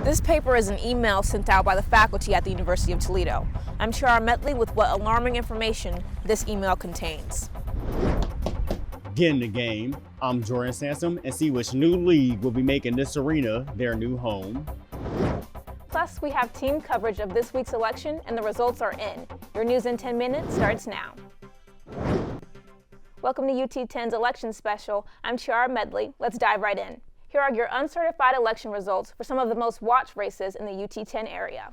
This paper is an email sent out by the faculty at the University of Toledo. I'm Tiara Medley with what alarming information this email contains. Get in the game. I'm Jordan Sansom, and see which new league will be making this arena their new home. Plus, we have team coverage of this week's election, and the results are in. Your news in 10 minutes starts now. Welcome to UT 10's election special. I'm Tiara Medley. Let's dive right in. Here are your uncertified election results for some of the most watched races in the UT 10 area.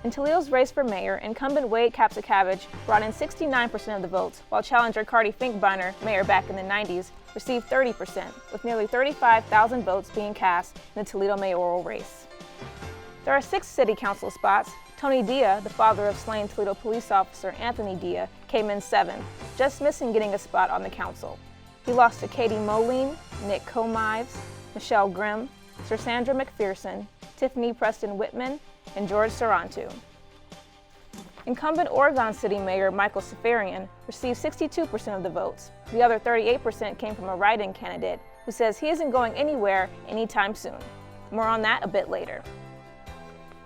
In Toledo's race for mayor, incumbent Wade KAPSZUKIEWICZ brought in 69% of the votes, while challenger Cardi Finkbeiner, mayor back in the 90s, received 30%, with nearly 35,000 votes being cast in the Toledo mayoral race. There are 6 city council spots. Tony Dia, the father of slain Toledo police officer Anthony Dia, came in 7th, just missing getting a spot on the council. He lost to Katie Moline, Nick Comives, Michelle Grimm, Sir Sandra McPherson, Tiffany Preston Whitman, and George Sarantu. Incumbent Oregon City Mayor Michael SEFERIAN received 62% of the votes. The other 38% came from a write-in candidate who says he isn't going anywhere anytime soon. More on that a bit later.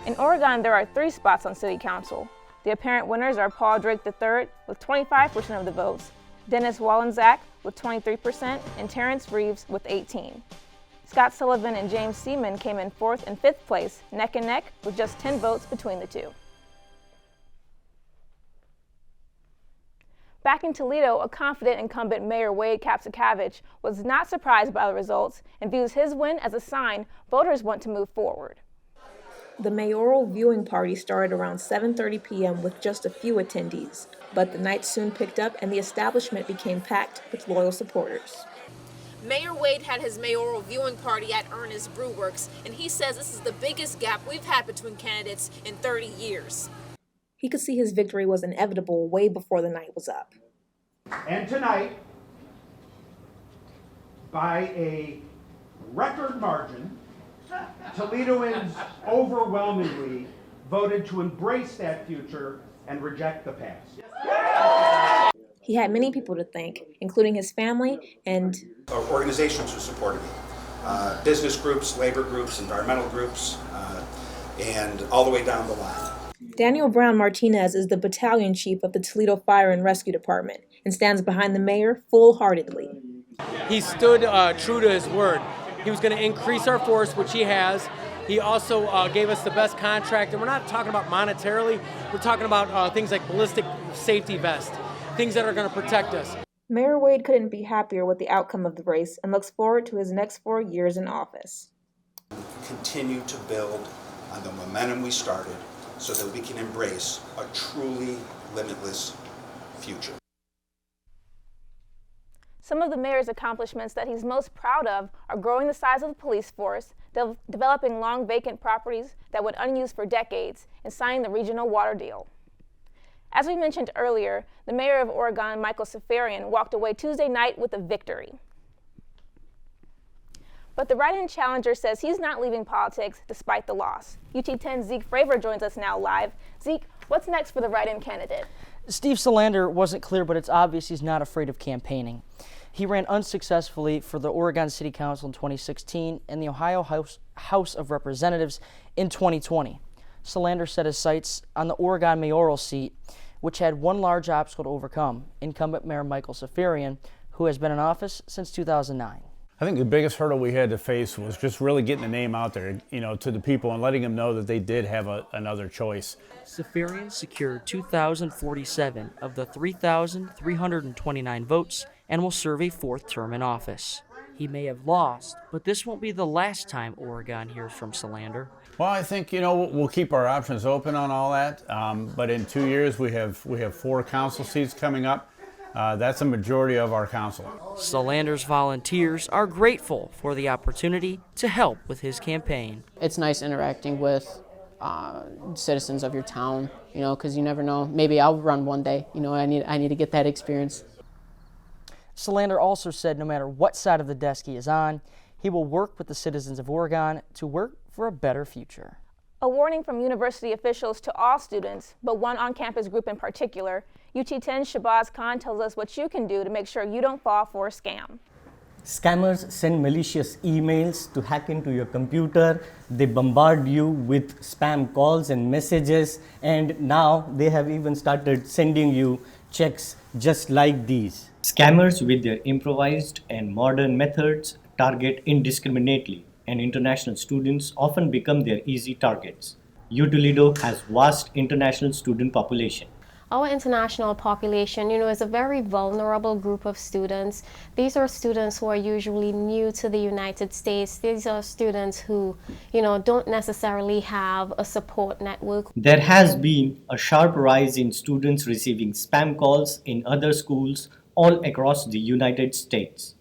In Oregon, there are 3 spots on City Council. The apparent winners are Paul Drake III with 25% of the votes, Dennis Wallenczak with 23%, and Terrance Reeves with 18%. Scott Sullivan and James Seaman came in 4th and 5th place, neck and neck, with just 10 votes between the two. Back in Toledo, a confident incumbent Mayor Wade KAPSZUKIEWICZ was not surprised by the results and views his win as a sign voters want to move forward. The mayoral viewing party started around 7:30 p.m. with just a few attendees, but the night soon picked up and the establishment became packed with loyal supporters. Mayor Wade had his mayoral viewing party at Ernest Brew Works, and he says this is the biggest gap we've had between candidates in 30 years. He could see his victory was inevitable way before the night was up. And tonight, by a record margin, Toledoans overwhelmingly voted to embrace that future and reject the past. He had many people to thank, including his family and organizations who supported me. Business groups, labor groups, environmental groups, and all the way down the line. Daniel Brown Martinez is the battalion chief of the Toledo Fire and Rescue Department and stands behind the mayor full-heartedly. He stood true to his word. He was going to increase our force, which he has. He also gave us the best contract, and we're not talking about monetarily. We're talking about things like ballistic safety vest, things that are going to protect us. Mayor Wade couldn't be happier with the outcome of the race and looks forward to his next 4 years in office. Continue to build on the momentum we started so that we can embrace a truly limitless future. Some of the mayor's accomplishments that he's most proud of are growing the size of the police force, developing long vacant properties that went unused for decades, and signing the regional water deal. As we mentioned earlier, the mayor of Oregon, Michael SEFERIAN, walked away Tuesday night with a victory. But the write-in challenger says he's not leaving politics despite the loss. UT 10's Zeke Fravor joins us now live. Zeke, what's next for the write-in candidate? Steve Salander wasn't clear, but it's obvious he's not afraid of campaigning. He ran unsuccessfully for the Oregon City Council in 2016 and the Ohio House of Representatives in 2020. Salander set his sights on the Oregon mayoral seat, which had one large obstacle to overcome: incumbent Mayor Michael SEFERIAN, who has been in office since 2009. I think the biggest hurdle we had to face was just really getting the name out there, to the people and letting them know that they did have another choice. SEFERIAN secured 2,047 of the 3,329 votes and will serve a 4th term in office. He may have lost, but this won't be the last time Oregon hears from Salander. Well, I think, we'll keep our options open on all that, but in 2 years we have 4 council seats coming up. That's a majority of our council. Salander's volunteers are grateful for the opportunity to help with his campaign. It's nice interacting with citizens of your town, because you never know. Maybe I'll run one day. I need to get that experience. Salander also said no matter what side of the desk he is on, he will work with the citizens of Oregon to work for a better future. A warning from university officials to all students, but one on-campus group in particular. UT 10's Shabazz Khan tells us what you can do to make sure you don't fall for a scam. Scammers send malicious emails to hack into your computer. They bombard you with spam calls and messages, and now they have even started sending you checks just like these. Scammers, with their improvised and modern methods, target indiscriminately, and international students often become their easy targets. UToledo has vast international student population. Our international population, is a very vulnerable group of students. These are students who are usually new to the United States. These are students who, don't necessarily have a support network. There has been a sharp rise in students receiving spam calls in other schools all across the United States.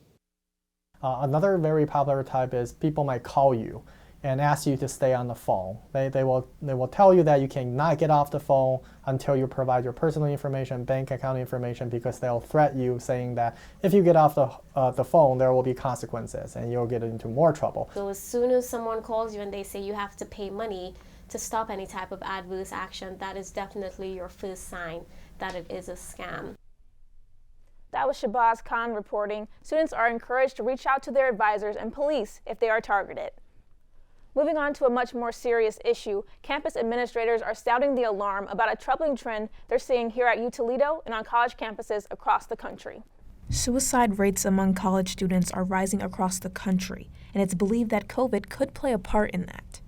Another very popular type is people might call you and ask you to stay on the phone. They will tell you that you cannot get off the phone until you provide your personal information, bank account information, because they'll threat you saying that if you get off the phone, there will be consequences and you'll get into more trouble. So as soon as someone calls you and they say you have to pay money to stop any type of adverse action, that is definitely your first sign that it is a scam. That was Shabazz Khan reporting. Students are encouraged to reach out to their advisors and police if they are targeted. Moving on to a much more serious issue, campus administrators are sounding the alarm about a troubling trend they're seeing here at UToledo and on college campuses across the country. Suicide rates among college students are rising across the country, and it's believed that COVID could play a part in that.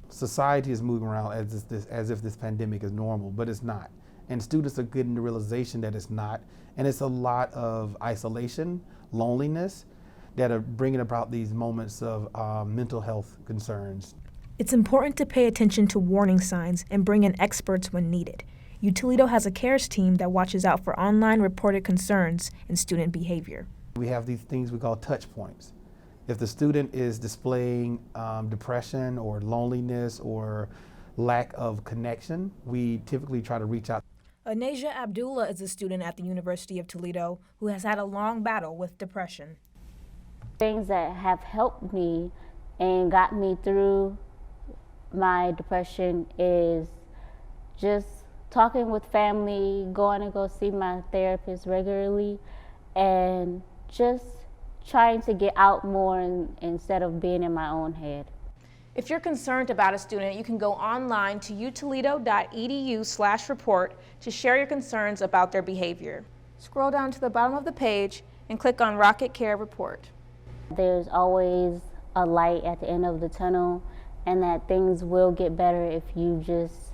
Society is moving around as if this pandemic is normal, but it's not. And students are getting the realization that it's not. And it's a lot of isolation, loneliness, that are bringing about these moments of mental health concerns. It's important to pay attention to warning signs and bring in experts when needed. UToledo has a CARES team that watches out for online reported concerns in student behavior. We have these things we call touch points. If the student is displaying depression or loneliness or lack of connection, we typically try to reach out. Anasia Abdullah is a student at the University of Toledo who has had a long battle with depression. Things that have helped me and got me through my depression is just talking with family, going to go see my therapist regularly, and just trying to get out more instead of being in my own head. If you're concerned about a student, you can go online to utoledo.edu/report to share your concerns about their behavior. Scroll down to the bottom of the page and click on Rocket Care Report. There's always a light at the end of the tunnel, and that things will get better if you just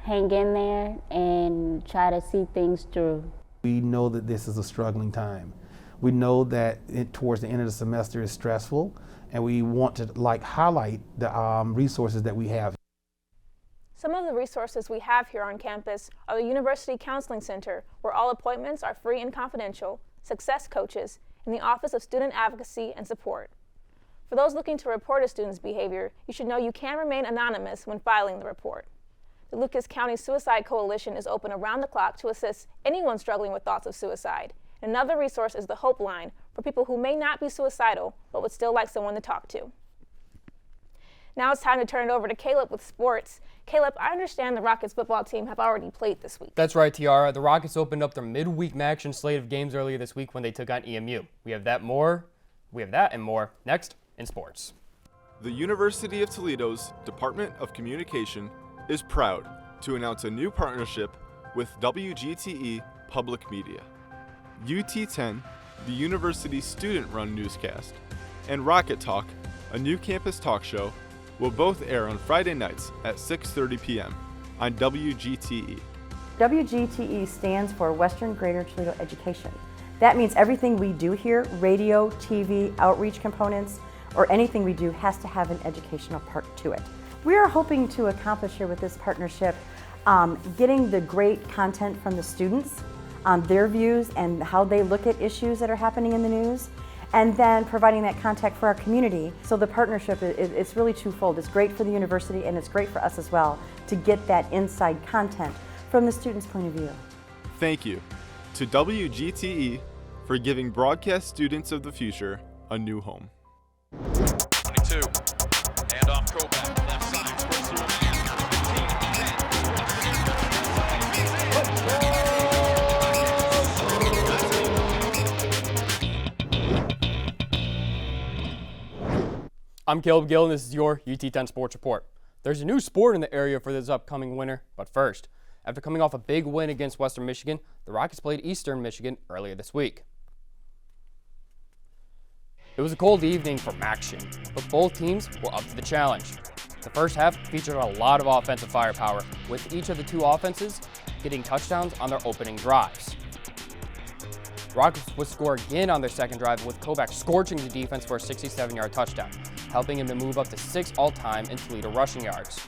hang in there and try to see things through. We know that this is a struggling time. We know that towards the end of the semester is stressful, and we want to highlight the resources that we have. Some of the resources we have here on campus are the University Counseling Center, where all appointments are free and confidential, success coaches, and the Office of Student Advocacy and Support. For those looking to report a student's behavior, you should know you can remain anonymous when filing the report. The Lucas County Suicide Coalition is open around the clock to assist anyone struggling with thoughts of suicide. Another resource is the Hope Line for people who may not be suicidal but would still like someone to talk to. Now it's time to turn it over to Caleb with sports. Caleb, I understand the Rockets football team have already played this week. That's right, Tiara. The Rockets opened up their midweek action slate of games earlier this week when they took on EMU. We have that and more next in sports. The University of Toledo's Department of Communication is proud to announce a new partnership with WGTE Public Media. UT10, the university's student-run newscast, and Rocket Talk, a new campus talk show, will both air on Friday nights at 6:30 p.m. on WGTE. WGTE stands for Western Greater Toledo Education. That means everything we do here, radio, TV, outreach components, or anything we do has to have an educational part to it. We are hoping to accomplish here with this partnership getting the great content from the students, their views and how they look at issues that are happening in the news, and then providing that contact for our community. So the partnership, it's really twofold. It's great for the university and it's great for us as well to get that inside content from the students' point of view. Thank you to WGTE for giving broadcast students of the future a new home. 22, hand off Kovac, left side, sprints through a man, 15, 10. I'm Caleb Gill, and this is your UT10 Sports Report. There's a new sport in the area for this upcoming winter, but first, after coming off a big win against Western Michigan, the Rockets played Eastern Michigan earlier this week. It was a cold evening for action, but both teams were up to the challenge. The first half featured a lot of offensive firepower, with each of the two offenses getting touchdowns on their opening drives. The Rockets would score again on their second drive, with Kovac scorching the defense for a 67-yard touchdown, helping him to move up to 6th all-time in Toledo rushing yards.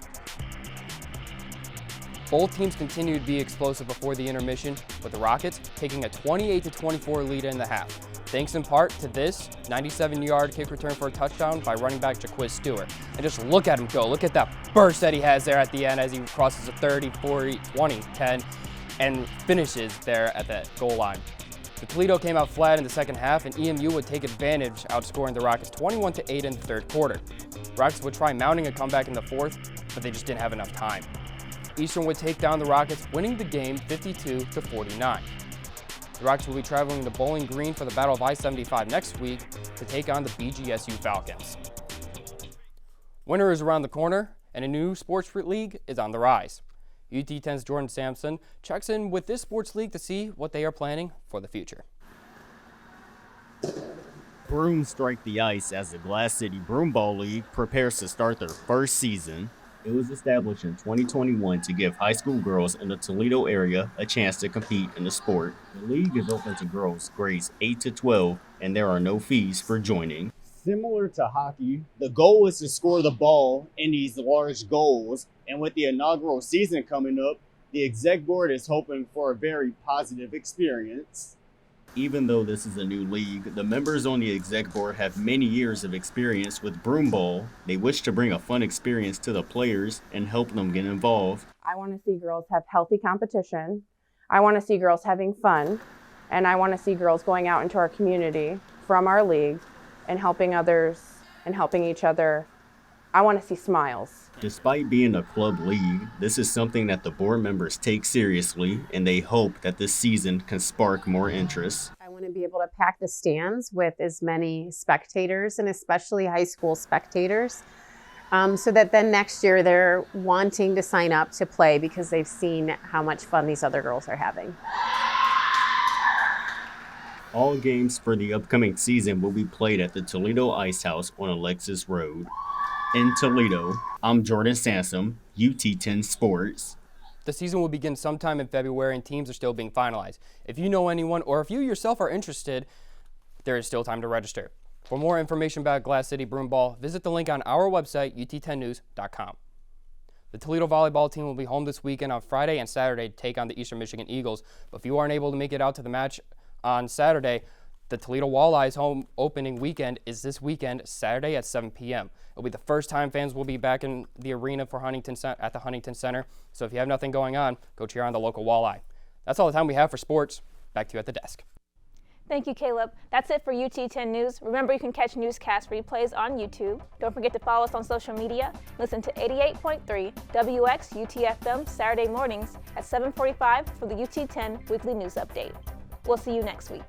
Both teams continued to be explosive before the intermission, with the Rockets taking a 28-24 lead in the half, thanks in part to this 97-yard kick return for a touchdown by running back Jaquiz Stewart. And just look at him go. Look at that burst that he has there at the end as he crosses a 30, 40, 20, 10, and finishes there at the goal line. The Toledo came out flat in the second half, and EMU would take advantage, outscoring the Rockets 21-8 in the third quarter. The Rockets would try mounting a comeback in the fourth, but they just didn't have enough time. Eastern would take down the Rockets, winning the game 52-49. The Rockets will be traveling to Bowling Green for the Battle of I-75 next week to take on the BGSU Falcons. Winter is around the corner, and a new sports league is on the rise. UT10's Jordan Sampson checks in with this sports league to see what they are planning for the future. Brooms strike the ice as the Glass City Broomball League prepares to start their first season. It was established in 2021 to give high school girls in the Toledo area a chance to compete in the sport. The league is open to girls grades 8 to 12, and there are no fees for joining. Similar to hockey, the goal is to score the ball in these large goals, and with the inaugural season coming up, the exec board is hoping for a very positive experience. Even though this is a new league, the members on the exec board have many years of experience with broomball. They wish to bring a fun experience to the players and help them get involved. I want to see girls have healthy competition. I want to see girls having fun. And I want to see girls going out into our community from our league and helping others and helping each other. I want to see smiles. Despite being a club league, this is something that the board members take seriously, and they hope that this season can spark more interest. I want to be able to pack the stands with as many spectators, and especially high school spectators, so that then next year they're wanting to sign up to play because they've seen how much fun these other girls are having. All games for the upcoming season will be played at the Toledo Ice House on Alexis Road. In Toledo, I'm Jordan Sansom, UT10 Sports. The season will begin sometime in February, and teams are still being finalized. If you know anyone or if you yourself are interested, there is still time to register. For more information about Glass City Broomball, visit the link on our website, ut10news.com. The Toledo volleyball team will be home this weekend on Friday and Saturday to take on the Eastern Michigan Eagles. But if you aren't able to make it out to the match on Saturday, the Toledo Walleyes home opening weekend is this weekend, Saturday at 7 p.m. It'll be the first time fans will be back in the arena for at the Huntington Center. So if you have nothing going on, go cheer on the local Walleye. That's all the time we have for sports. Back to you at the desk. Thank you, Caleb. That's it for UT10 News. Remember, you can catch newscast replays on YouTube. Don't forget to follow us on social media. Listen to 88.3 WXUT-FM Saturday mornings at 7:45 for the UT10 Weekly News Update. We'll see you next week.